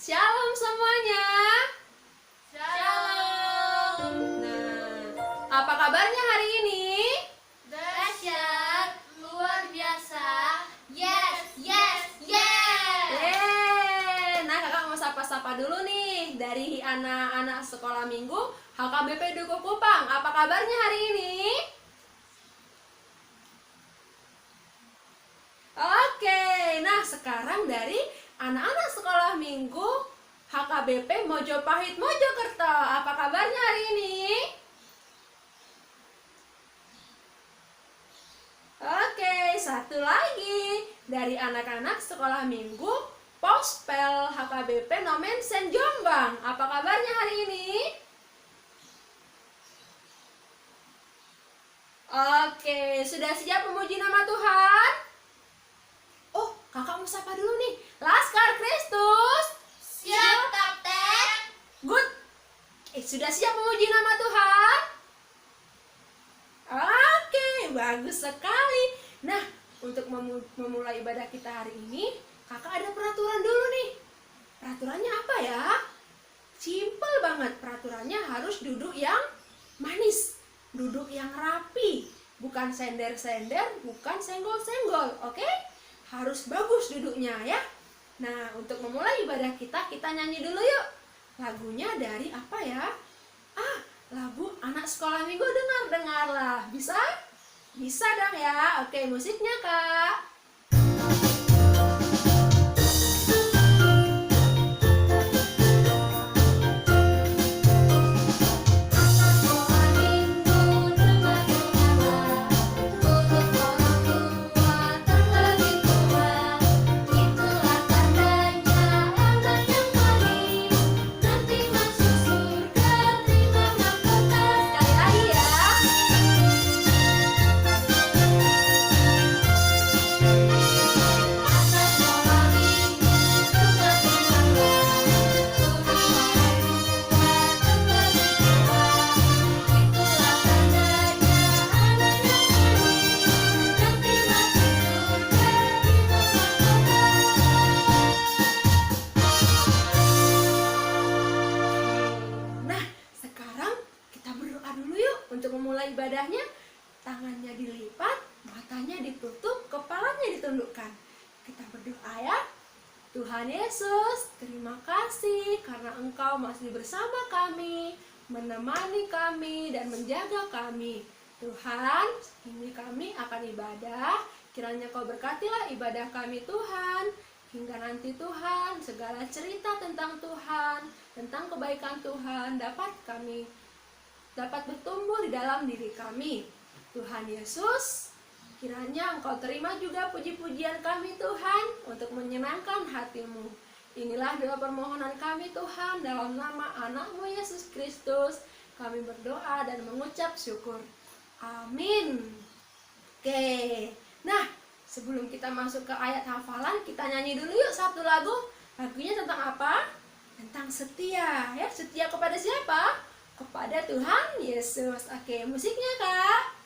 Shalom semuanya. Shalom. Nah, apa kabarnya hari ini? Dahsyat, luar biasa. Yes, yes, yes. Nah kakak mau sapa-sapa dulu nih dari anak-anak sekolah minggu HKBP Dukuh Kupang. Apa kabarnya hari ini? Oke, nah sekarang dari anak-anak sekolah minggu HKBP Mojopahit Mojokerto. Apa kabarnya hari ini? Oke, satu lagi dari anak-anak sekolah minggu Pospel HKBP Nomensen Jombang. Apa kabarnya hari ini? Oke, sudah siap memuji nama Tuhan? Oh, kakak mau sapa dulu nih. Laskar Kristus. Siap, Kapten. Good. Sudah siap memuji nama Tuhan? Oke, bagus sekali. Nah, untuk memulai ibadah kita hari ini, kakak ada peraturan dulu nih. Peraturannya apa ya? Simpel banget. Peraturannya harus duduk yang manis, duduk yang rapi, bukan sender-sender, bukan senggol-senggol. Oke? Harus bagus duduknya ya. Nah, untuk memulai ibadah kita nyanyi dulu yuk. Lagunya dari apa ya? Lagu anak sekolah minggu, dengarlah. Bisa? Bisa dong ya. Oke, musiknya Kak. Sekali lagi ya. Nah, sekarang kita berdoa dulu yuk untuk memulai ibadahnya. Tangannya dilipat, matanya ditutup, kepalanya ditundukkan. Kita berdoa ya. Tuhan Yesus, terima kasih karena Engkau masih bersama kami, menemani kami dan menjaga kami. Tuhan, ini kami akan ibadah. Kiranya Kau berkatilah ibadah kami Tuhan. Hingga nanti Tuhan, segala cerita tentang Tuhan, tentang kebaikan Tuhan dapat bertumbuh di dalam diri kami. Tuhan Yesus, kiranya Engkau terima juga puji-pujian kami Tuhan untuk menyenangkan hati-Mu. Inilah doa permohonan kami Tuhan, dalam nama anak-Mu Yesus Kristus kami berdoa dan mengucap syukur. Amin. Oke, nah sebelum kita masuk ke ayat hafalan, kita nyanyi dulu yuk satu lagu. Lagunya tentang apa? Tentang setia ya. Setia kepada siapa? Kepada Tuhan Yesus. Oke, musiknya Kak.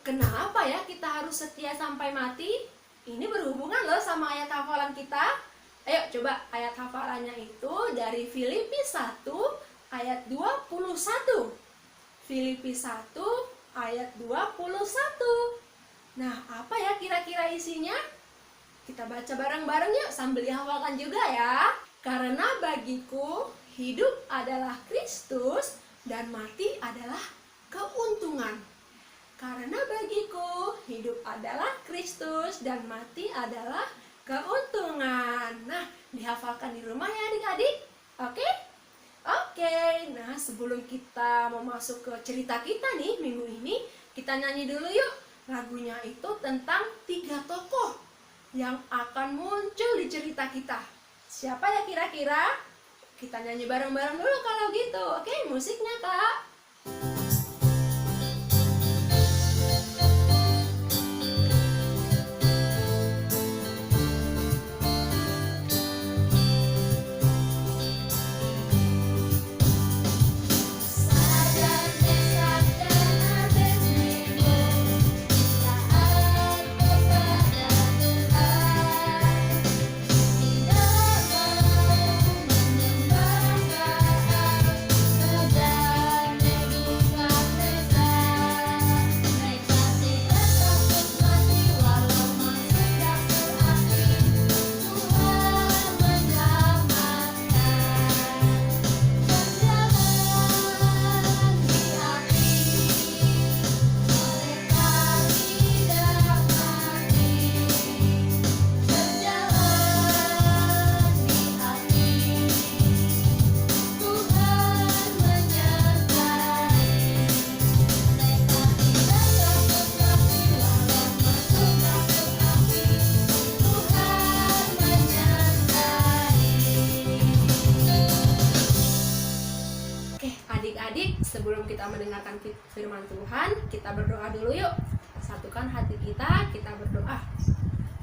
Kenapa ya kita harus setia sampai mati? Ini berhubungan loh sama ayat hafalan kita. Ayo coba ayat hafalannya itu dari Filipi 1 ayat 21. Filipi 1 ayat 21. Nah, apa ya kira-kira isinya? Kita baca bareng-bareng yuk sambil dihafalkan juga ya. Karena bagiku hidup adalah Kristus dan mati adalah Karena bagiku hidup adalah Kristus dan mati adalah keuntungan. Nah, dihafalkan di rumah ya adik-adik. Oke? Oke, nah sebelum kita mau masuk ke cerita kita nih minggu ini, kita nyanyi dulu yuk. Lagunya itu tentang 3 tokoh yang akan muncul di cerita kita. Siapa ya kira-kira? Kita nyanyi bareng-bareng dulu kalau gitu. Oke, musiknya Kak. Adik-adik, sebelum kita mendengarkan firman Tuhan, kita berdoa dulu yuk. Satukan hati kita berdoa.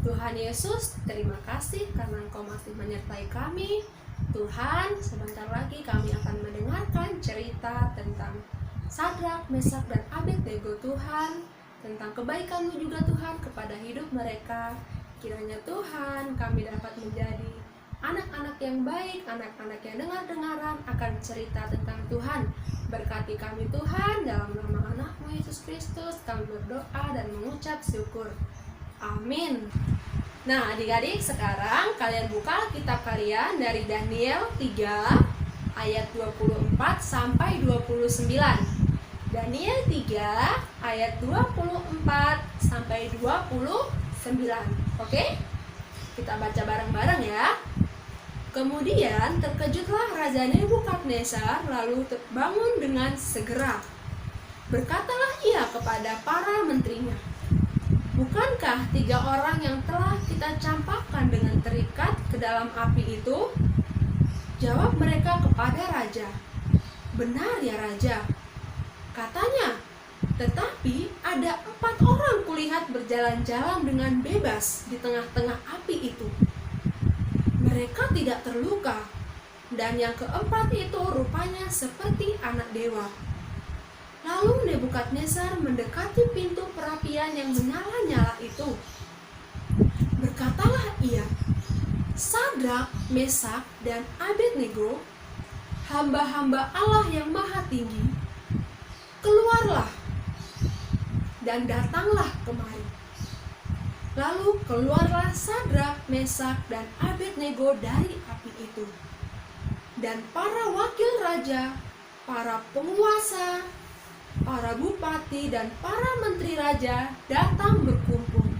Tuhan Yesus, terima kasih karena Engkau masih menyertai kami. Tuhan, sebentar lagi kami akan mendengarkan cerita tentang Sadrak, Mesak, dan Abednego Tuhan. Tentang kebaikan-Mu juga Tuhan kepada hidup mereka. Kiranya Tuhan, kami dapat menjadi anak-anak yang baik, anak-anak yang dengar-dengaran akan cerita tentang Tuhan. Berkati kami Tuhan, dalam nama anak-Mu Yesus Kristus kami berdoa dan mengucap syukur. Amin. Nah adik-adik, sekarang kalian buka kitab kalian dari Daniel 3 ayat 24 sampai 29. Daniel 3 ayat 24 sampai 29. Oke? Kita baca bareng-bareng ya. Kemudian terkejutlah Raja Nebukadnezar lalu terbangun dengan segera. Berkatalah ia kepada para menterinya, "Bukankah 3 orang yang telah kita campakkan dengan terikat ke dalam api itu?" Jawab mereka kepada raja, "Benar ya Raja." Katanya, "Tetapi ada 4 orang kulihat berjalan-jalan dengan bebas di tengah-tengah api itu. Mereka tidak terluka, dan yang keempat itu rupanya seperti anak dewa." Lalu Nebukadnezar mendekati pintu perapian yang menyala-nyala itu. Berkatalah ia, "Sadrak, Mesak, dan Abednego, hamba-hamba Allah yang maha tinggi, keluarlah dan datanglah kemari." Lalu keluarlah Sadrak, Mesak, dan Abednego dari api itu. Dan para wakil raja, para penguasa, para bupati, dan para menteri raja datang berkumpul.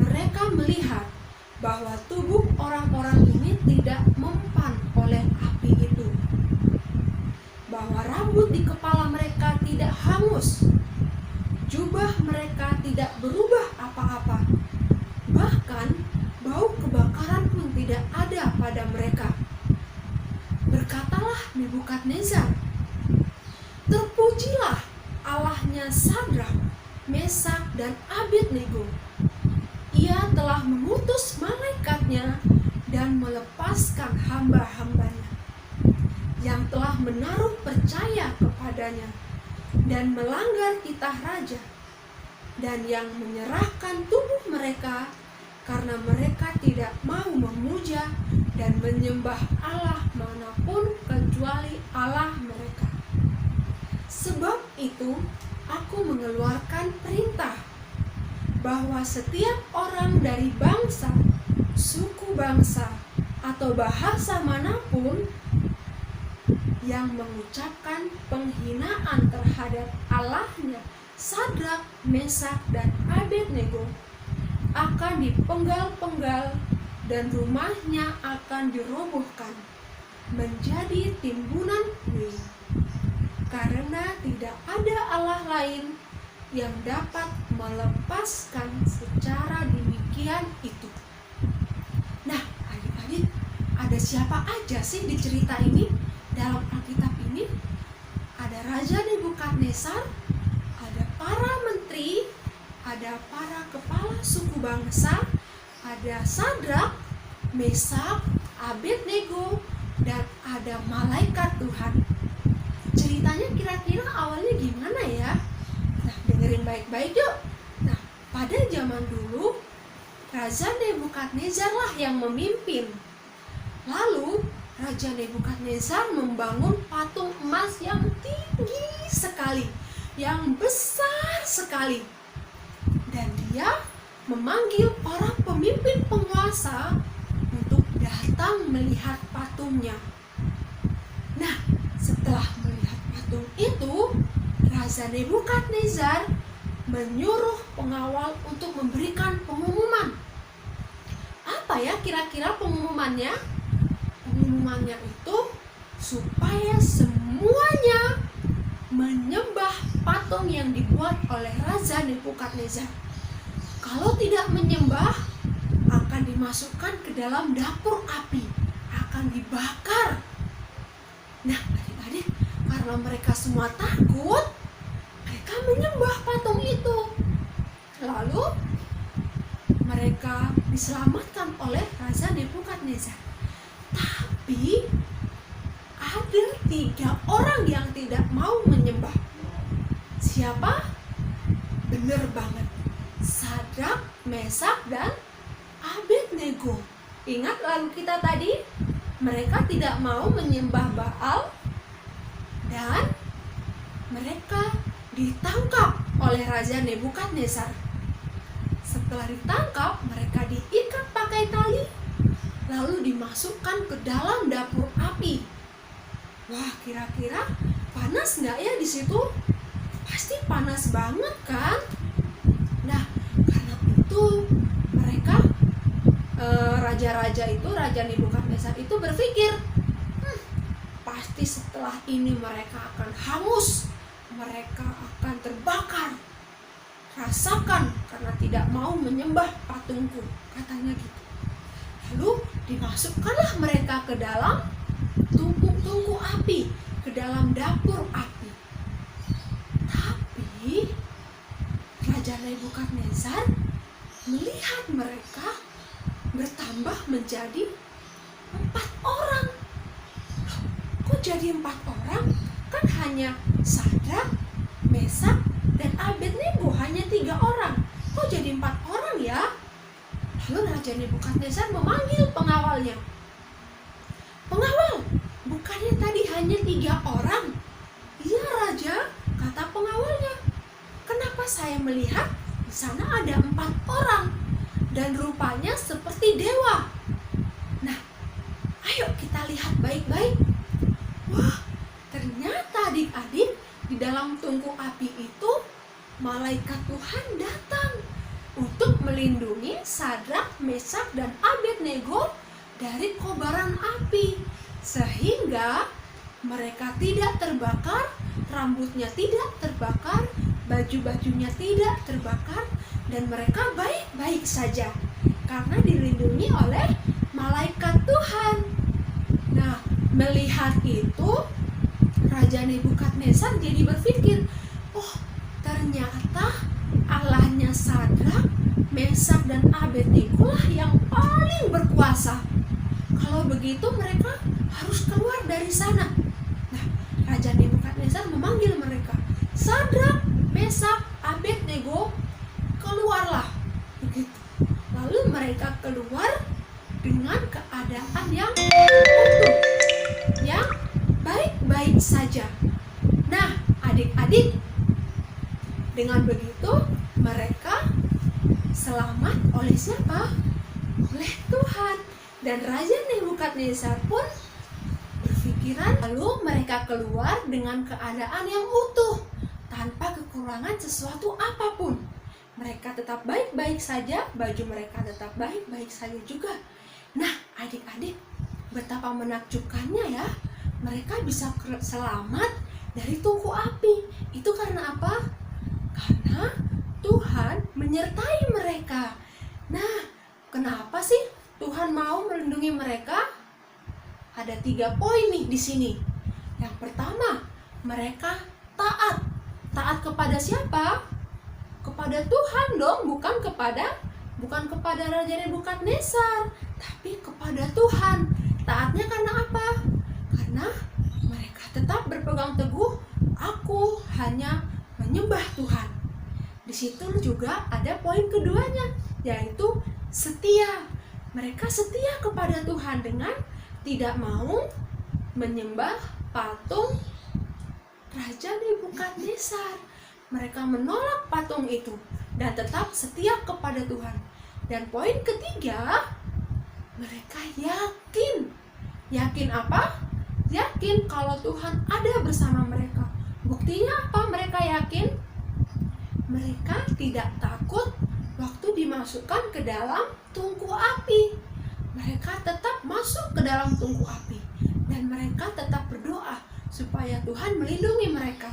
Mereka melihat bahwa tubuh orang-orang ini tidak mempan oleh api itu, bahwa rambut di kepala mereka tidak hangus, jubah mereka tidak berubah apa-apa, bahkan bau kebakaran pun tidak ada pada mereka. Berkatalah Nebukadnezar, "Terpujilah Allahnya Sadrak, Mesak, dan Abednego. Ia telah mengutus malaikatnya dan melepaskan hamba-hambanya yang telah menaruh percaya kepadanya dan melanggar titah raja, dan yang menyerahkan tubuh mereka karena mereka tidak mau memuja dan menyembah Allah manapun kecuali Allah mereka. Sebab itu aku mengeluarkan perintah bahwa setiap orang dari bangsa, suku bangsa, atau bahasa manapun yang mengucapkan penghinaan terhadap Allahnya Sadrak, Mesak, dan Abednego akan dipenggal-penggal dan rumahnya akan dirobohkan menjadi timbunan puing, karena tidak ada Allah lain yang dapat melepaskan secara demikian itu. Nah, adik-adik, ada siapa aja sih di cerita ini? Dalam Alkitab ini ada Raja Nebukadnezar, ada para menteri, ada para kepala suku bangsa, ada Sadrak, Mesak, Abednego, dan ada malaikat Tuhan. Ceritanya kira-kira awalnya gimana ya? Nah, dengerin baik-baik yuk. Nah, pada zaman dulu Raja Nebukadnezar lah yang memimpin. Lalu Raja Nebukadnezar membangun patung emas yang tinggi sekali, yang besar sekali. Dan dia memanggil para pemimpin penguasa untuk datang melihat patungnya. Nah, setelah melihat patung itu, Raja Nebukadnezar menyuruh pengawal untuk memberikan pengumuman. Apa ya kira-kira pengumumannya? Pengumumannya itu supaya semuanya menyembah patung yang dibuat oleh Raja Nebukadnezar. Kalau tidak menyembah, akan dimasukkan ke dalam dapur api, akan dibakar. Nah, adik-adik, karena mereka semua takut, mereka menyembah patung itu. Lalu mereka diselamatkan oleh Raja Nebukadnezar. Tapi ada 3 orang yang tidak mau menyembah. Siapa? Bener banget, Sadrak, Mesak, dan Abednego. Ingat lalu kita tadi, mereka tidak mau menyembah Baal dan mereka ditangkap oleh Raja Nebukadnezar. Setelah ditangkap, mereka diikat pakai tali, lalu dimasukkan ke dalam dapur api. Wah, kira-kira panas nggak ya di situ? Pasti panas banget kan? Nah, karena itu mereka raja-raja itu, Raja Nebukadnezar itu berpikir, pasti setelah ini mereka akan hangus, mereka akan terbakar. Rasakan karena tidak mau menyembah patungku, katanya gitu. Lalu dimasukkanlah mereka ke dalam tungku api, ke dalam dapur api. Tapi Raja Nebukadnezar melihat mereka bertambah menjadi 4 orang. Loh, kok jadi 4 orang? Kan hanya Sadrak, Mesak, dan Abednego, hanya 3 orang. Kok jadi 4 orang ya? Lalu Raja Nebukadnezar memanggil pengawalnya. Pengawal, bukannya tadi hanya 3 orang? Iya Raja, kata pengawalnya. Kenapa saya melihat di sana ada 4 orang dan rupanya seperti dewa? Nah, ayo kita lihat baik-baik. Wah, ternyata adik-adik, di dalam tungku api itu malaikat Tuhan datang untuk melindungi Sadrak, Mesak, dan Abednego dari kobaran api, sehingga mereka tidak terbakar, rambutnya tidak terbakar, baju-bajunya tidak terbakar, dan mereka baik-baik saja karena dilindungi oleh malaikat Tuhan. Nah, melihat itu Raja Nebukadnezar jadi berpikir, oh ternyata Allahnya Sadrak, Mesak, dan Abednego lah yang paling berkuasa. Kalau begitu mereka harus keluar dari sana. Nah, Raja Nebukadnezar memanggil mereka, Sadrak, Mesak, Abednego, keluarlah. Begitu. Lalu mereka keluar dengan keadaan yang utuh, yang baik-baik saja. Nah, adik-adik, dengan begitu mereka selamat oleh siapa? Oleh Tuhan. Dan Raja Nebukadnezar pun berpikiran, lalu mereka keluar dengan keadaan yang utuh, tanpa kekurangan kekurangan sesuatu apapun. Mereka tetap baik-baik saja, baju mereka tetap baik-baik saja juga. Nah, adik-adik, betapa menakjubkannya ya. Mereka bisa selamat dari tungku api. Itu karena apa? Karena Tuhan menyertai mereka. Nah, kenapa sih Tuhan mau melindungi mereka? Ada 3 poin nih di sini. Yang pertama, mereka taat. Taat kepada siapa? Kepada Tuhan dong, bukan kepada Raja Nebukadnezar, tapi kepada Tuhan. Taatnya karena apa? Karena mereka tetap berpegang teguh, aku hanya menyembah Tuhan. Di situ juga ada poin keduanya, yaitu setia. Mereka setia kepada Tuhan dengan tidak mau menyembah patung Raja Nebukadnezar. Mereka menolak patung itu dan tetap setia kepada Tuhan. Dan poin ketiga, mereka yakin. Yakin apa? Yakin kalau Tuhan ada bersama mereka. Buktinya apa mereka yakin? Mereka tidak takut waktu dimasukkan ke dalam tungku api. Mereka tetap masuk ke dalam tungku api. Dan mereka tetap berdoa supaya Tuhan melindungi mereka.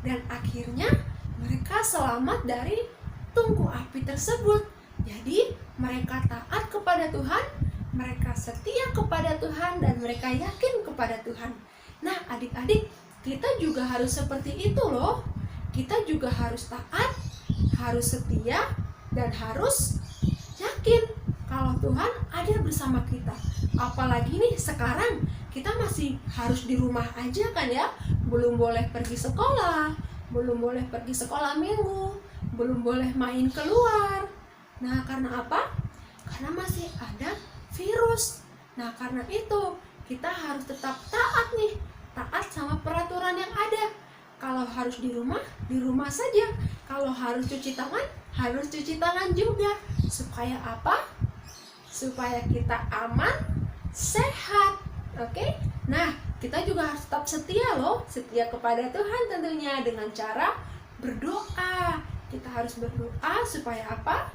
Dan akhirnya mereka selamat dari tungku api tersebut. Jadi mereka taat kepada Tuhan, mereka setia kepada Tuhan, dan mereka yakin kepada Tuhan. Nah, adik-adik, kita juga harus seperti itu loh. Kita juga harus taat, harus setia, dan harus yakin kalau Tuhan ada bersama kita. Apalagi nih sekarang kita masih harus di rumah aja kan ya. Belum boleh pergi sekolah, belum boleh pergi sekolah minggu, belum boleh main keluar. Nah, karena apa? Karena masih ada virus. Nah, karena itu kita harus tetap taat nih. Taat sama peraturan yang ada. Kalau harus di rumah saja. Kalau harus cuci tangan juga. Supaya apa? Supaya kita aman, sehat. Oke? Nah, kita juga harus tetap setia loh. Setia kepada Tuhan tentunya dengan cara berdoa. Kita harus berdoa supaya apa?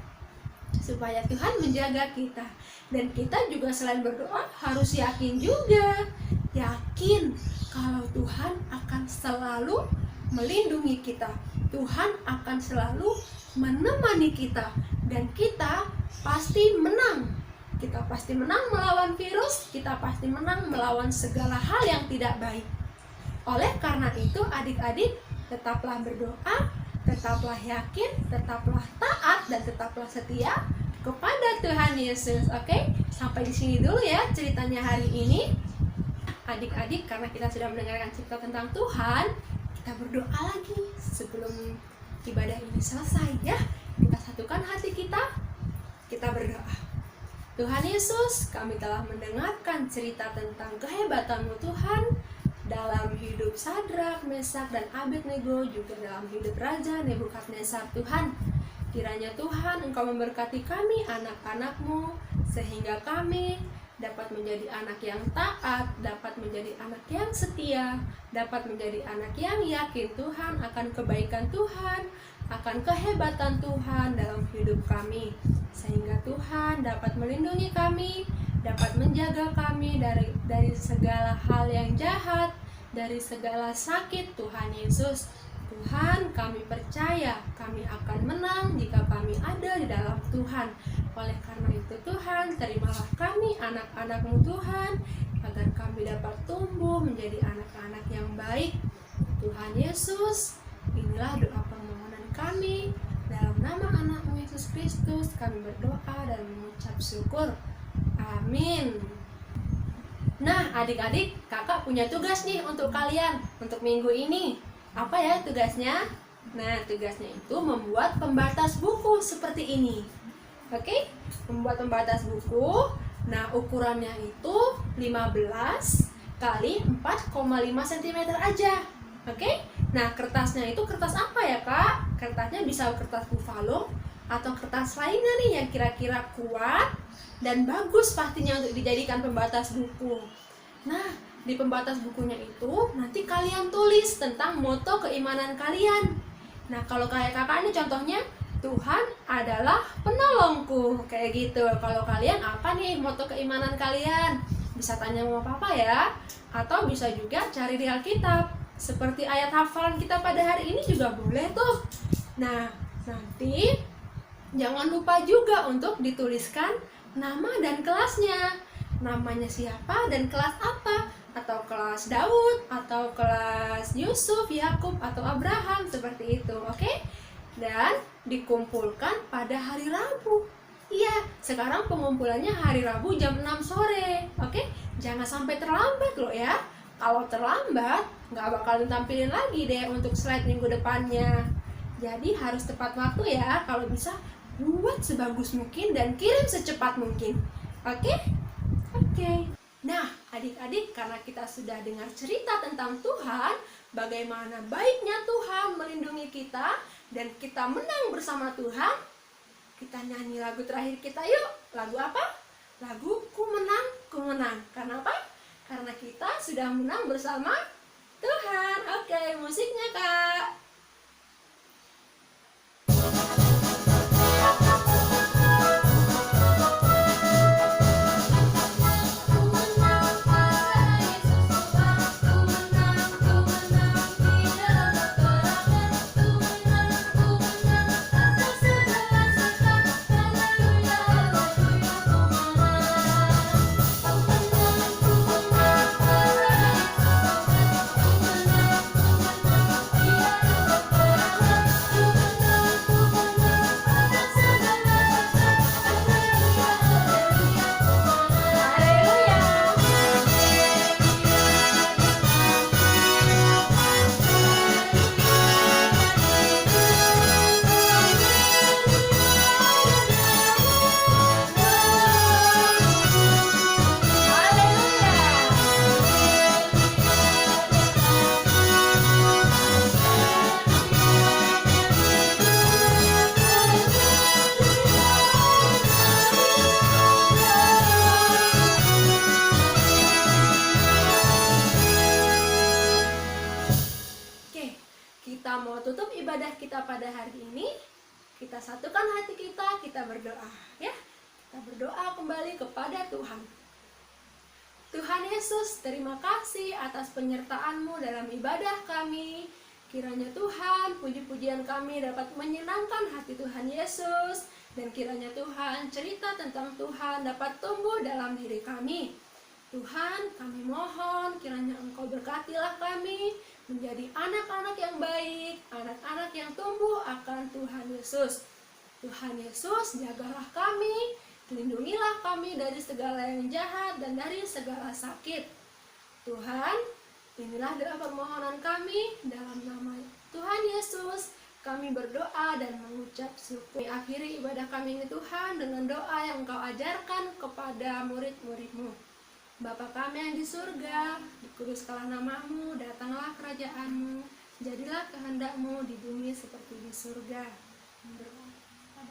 Supaya Tuhan menjaga kita. Dan kita juga selain berdoa harus yakin juga. Yakin kalau Tuhan akan selalu melindungi kita. Tuhan akan selalu menemani kita. Dan kita pasti menang. Kita pasti menang melawan virus. Kita pasti menang melawan segala hal yang tidak baik. Oleh karena itu adik-adik, tetaplah berdoa, tetaplah yakin, tetaplah taat, dan tetaplah setia kepada Tuhan Yesus. Oke? Sampai di sini dulu ya ceritanya hari ini. Adik-adik, karena kita sudah mendengarkan cerita tentang Tuhan, kita berdoa lagi sebelum ibadah ini selesai ya. Kita satukan hati kita berdoa. Tuhan Yesus, kami telah mendengarkan cerita tentang kehebatan-Mu Tuhan dalam hidup Sadrak, Mesak, dan Abednego, juga dalam hidup Raja Nebukadnezar Tuhan. Kiranya Tuhan Engkau memberkati kami anak-anak-Mu, sehingga kami dapat menjadi anak yang taat, dapat menjadi anak yang setia, dapat menjadi anak yang yakin Tuhan akan kebaikan Tuhan, akan kehebatan Tuhan dalam hidup kami, sehingga Tuhan dapat melindungi kami, dapat menjaga kami dari segala hal yang jahat, dari segala sakit. Tuhan Yesus, Tuhan, kami percaya kami akan menang jika kami ada di dalam Tuhan. Oleh karena itu Tuhan, terimalah kami anak-anak-Mu Tuhan, agar kami dapat tumbuh menjadi anak-anak yang baik. Tuhan Yesus, inilah doa permohonan kami. Dalam nama anak-Mu Yesus Kristus kami berdoa dan mengucap syukur. Amin. Nah, adik-adik, kakak punya tugas nih untuk kalian untuk minggu ini. Apa ya tugasnya? Nah, tugasnya itu membuat pembatas buku seperti ini. Oke? Membuat pembatas buku. Nah, ukurannya itu 15 kali 4,5 cm aja. Oke? Nah, kertasnya itu kertas apa ya, Kak? Kertasnya bisa kertas buffalo atau kertas lainnya nih yang kira-kira kuat dan bagus pastinya untuk dijadikan pembatas buku. Nah, di pembatas bukunya itu nanti kalian tulis tentang moto keimanan kalian. Nah, kalau kayak kakak ini contohnya, Tuhan adalah penolongku, kayak gitu. Kalau kalian apa nih moto keimanan kalian? Bisa tanya sama papa ya, atau bisa juga cari di Alkitab. Seperti ayat hafalan kita pada hari ini juga boleh tuh. Nah, nanti jangan lupa juga untuk dituliskan nama dan kelasnya. Namanya siapa dan kelas apa? Atau kelas Daud, atau kelas Yusuf, Yakub, atau Abraham, seperti itu, oke? Dan dikumpulkan pada hari Rabu. Iya, sekarang pengumpulannya hari Rabu jam 6 sore, oke? Jangan sampai terlambat loh ya. Kalau terlambat, nggak bakal ditampilin lagi deh untuk slide minggu depannya. Jadi harus tepat waktu ya, kalau bisa buat sebagus mungkin dan kirim secepat mungkin. Oke? Oke. Nah, adik-adik, karena kita sudah dengar cerita tentang Tuhan, bagaimana baiknya Tuhan melindungi kita, dan kita menang bersama Tuhan, kita nyanyi lagu terakhir kita yuk. Lagu apa? Lagu Ku Menang, Ku Menang. Karena apa? Karena kita sudah menang bersama Tuhan. Oke, musiknya Kak. Kita mau tutup ibadah kita pada hari ini. Kita satukan hati kita berdoa ya. Kita berdoa kembali kepada Tuhan. Tuhan Yesus, terima kasih atas penyertaan-Mu dalam ibadah kami. Kiranya Tuhan, puji-pujian kami dapat menyenangkan hati Tuhan Yesus. Dan kiranya Tuhan, cerita tentang Tuhan dapat tumbuh dalam diri kami. Tuhan, kami mohon kiranya Engkau berkatilah kami menjadi anak-anak yang baik, anak-anak yang tumbuh akan Tuhan Yesus. Tuhan Yesus, jagalah kami, lindungilah kami dari segala yang jahat dan dari segala sakit. Tuhan, inilah doa permohonan kami dalam nama Tuhan Yesus. Kami berdoa dan mengucap syukur. Akhiri ibadah kami ini Tuhan dengan doa yang Engkau ajarkan kepada murid-murid-Mu. Bapa kami yang di surga, dikuduskanlah nama-Mu, datanglah kerajaan-Mu, jadilah kehendak-Mu di bumi seperti di surga.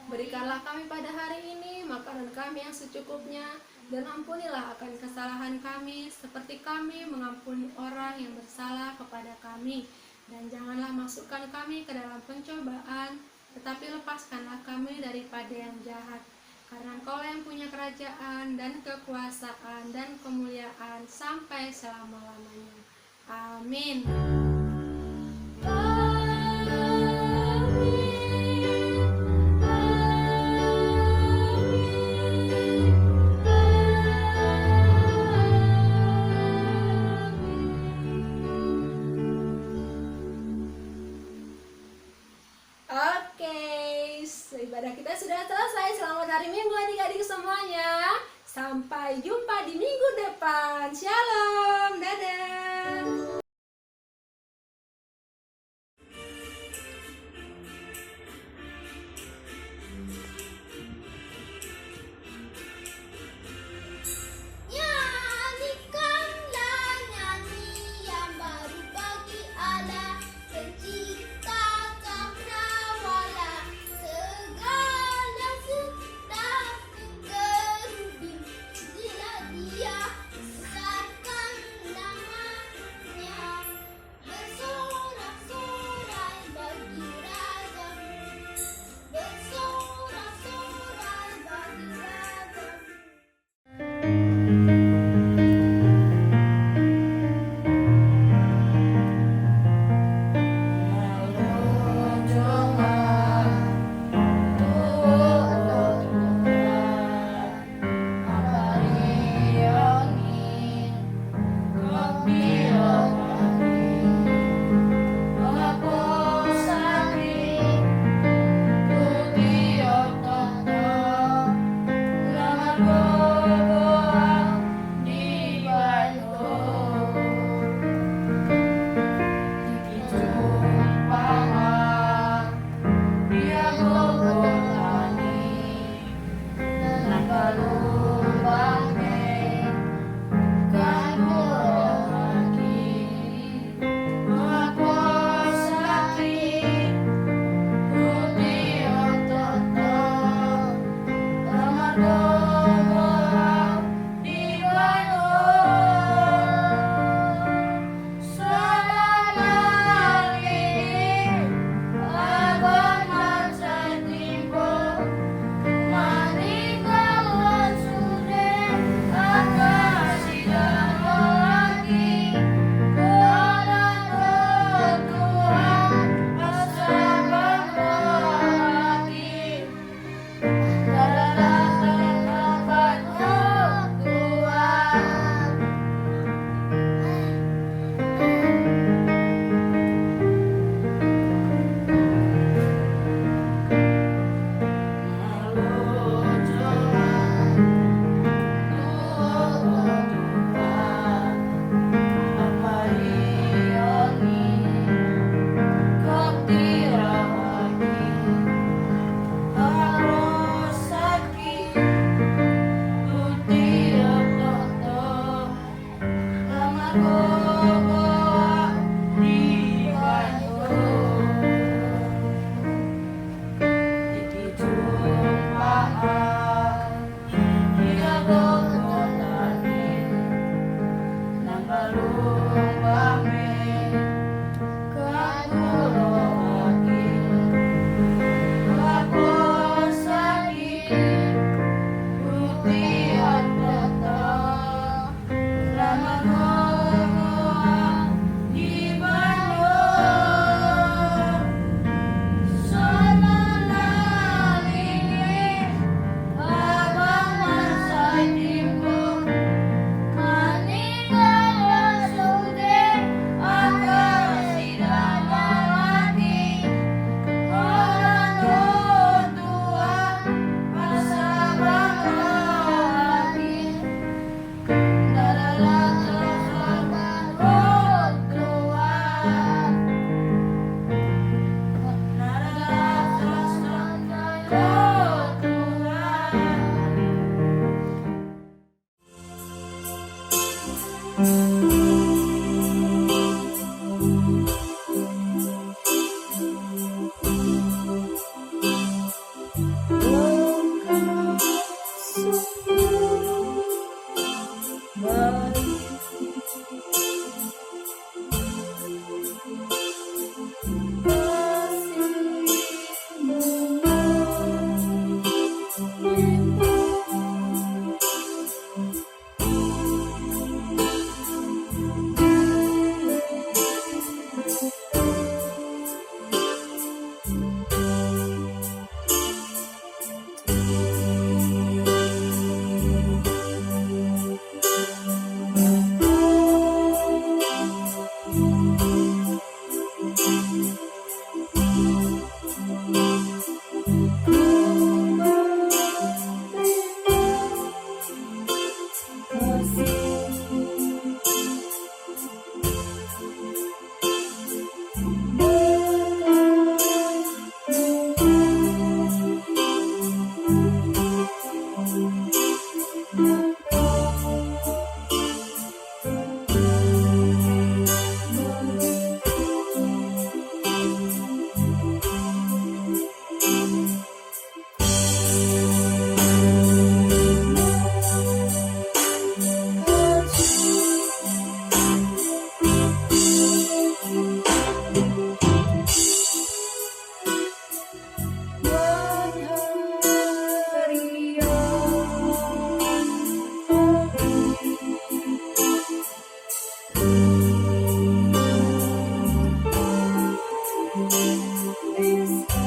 Berikanlah kami pada hari ini makanan kami yang secukupnya, dan ampunilah akan kesalahan kami, seperti kami mengampuni orang yang bersalah kepada kami. Dan janganlah masukkan kami ke dalam pencobaan, tetapi lepaskanlah kami daripada yang jahat. Karena Engkau yang punya kerajaan dan kekuasaan dan kemuliaan sampai selama-lamanya. Amin. Ibadah kita sudah selesai. Selamat hari Minggu adik-adik semuanya. Sampai jumpa di minggu depan. Shalom, dadah. Nyanyikanlah nyanyian baru bagi Allah, pencipta cakrawala. Segala sudah kerubim, pujilah Dia, besarkan namanya. is